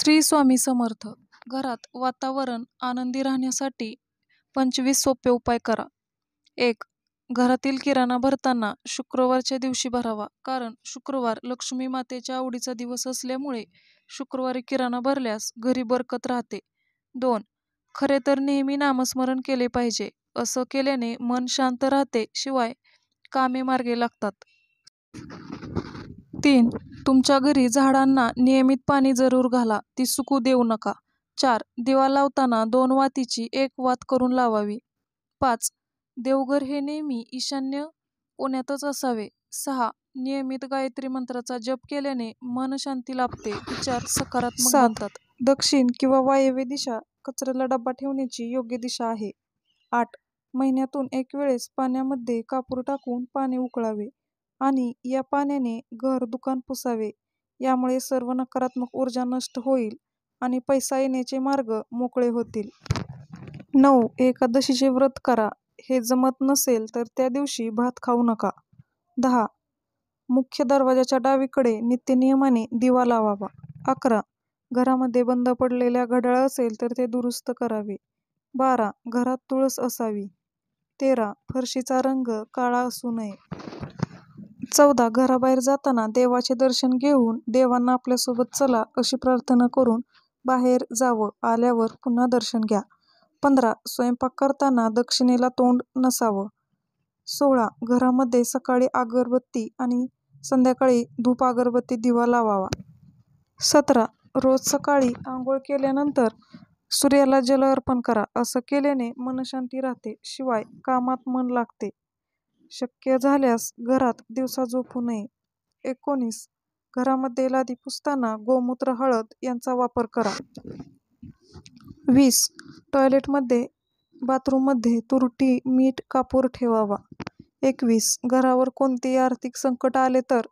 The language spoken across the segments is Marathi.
श्री स्वामी समर्थ. घरात वातावरण आनंदी राहण्यासाठी 25 सोपे उपाय करा. 1. घरातील किराणा भरताना शुक्रवारच्या दिवशी भरावा, कारण शुक्रवार लक्ष्मी मातेच्या आवडीचा दिवस असल्यामुळे शुक्रवारी किराणा भरल्यास घरी बरकत राहते. 2. खरे तर नेहमी नामस्मरण केले पाहिजे. असं केल्याने मन शांत राहते, शिवाय कामे मार्गी लागतात. 3. तुमच्या घरी झाडांना नियमित पाणी जरूर घाला, ती सुकू देऊ नका. 4. दिवा लावताना 2 वातीची 1 वात करून लावावी. 5. देवघर हे नेहमी ईशान्य कोण्यातच असावे. 6. नियमित गायत्री मंत्राचा जप केल्याने मन शांती लाभते, विचार सकारात्मक बनतात. दक्षिण किंवा वायव्य दिशा कचऱ्याला डब्बा ठेवण्याची योग्य दिशा आहे. 8. महिन्यातून 1 वेळेस पाण्यामध्ये कापूर टाकून पाणी उकळावे आणि या पाण्याने घर दुकान पुसावे. यामुळे सर्व नकारात्मक ऊर्जा नष्ट होईल आणि पैसा येण्याचे मार्ग मोकळे होतील. 9. एकादशीचे व्रत करा. हे जमत नसेल तर त्या दिवशी भात खाऊ नका. 10. मुख्य दरवाजाच्या डावीकडे नित्यनियमाने दिवा लावावा. 11. घरामध्ये बंद पडलेल्या घड्याळ असेल तर ते दुरुस्त करावे. 12. घरात तुळस असावी. 13. फरशीचा रंग काळा असू नये. 14. घराबाहेर जाताना देवाचे दर्शन घेऊन देवांना आपल्यासोबत चला अशी प्रार्थना करून बाहेर जावं. आल्यावर पुन्हा दर्शन घ्या. 15. स्वयंपाक करताना दक्षिणेला तोंड नसावं. 16. घरामध्ये सकाळी अगरबत्ती आणि संध्याकाळी धूप अगरबत्ती दिवा लावावा. 17. रोज सकाळी आंघोळ केल्यानंतर सूर्याला जल अर्पण करा. असं केल्याने मनशांती राहते, शिवाय कामात मन लागते. शक्य झाल्यास घरात दिवसा झोपू नये. 19. घरामध्ये लादी पुसताना गोमूत्र, हळद यांचा वापर करा. 20. टॉयलेटमध्ये, बाथरूममध्ये तुरटी, मीठ, कापूर ठेवावा. 21. घरावर कोणतेही आर्थिक संकट आले तर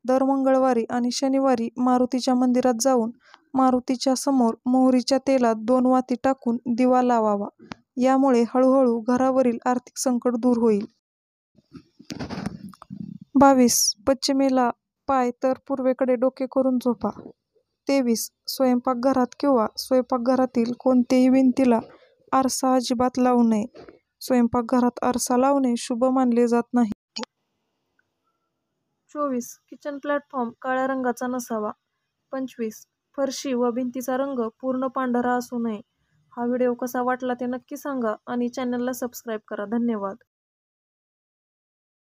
दर मंगळवारी आणि शनिवारी मारुतीच्या मंदिरात जाऊन मारुतीच्या समोर मोहरीच्या तेलात 2 वाती टाकून दिवा लावावा. यामुळे हळूहळू घरावरील आर्थिक संकट दूर होईल. 22. पश्चिमेला पाय तर पूर्वेकडे डोके करून झोपा. 23. स्वयंपाकघरात किंवा स्वयंपाकघरातील कोणत्याही भिंतीला आरसा अजिबात लावू नये. स्वयंपाकघरात आरसा लावणे शुभ मानले जात नाही. 24. किचन प्लॅटफॉर्म काळ्या रंगाचा नसावा. 25. फरशी व भिंतीचा रंग पूर्ण पांढरा असू नये. हा व्हिडिओ कसा वाटला ते नक्की सांगा आणि चॅनलला सबस्क्राईब करा. धन्यवाद.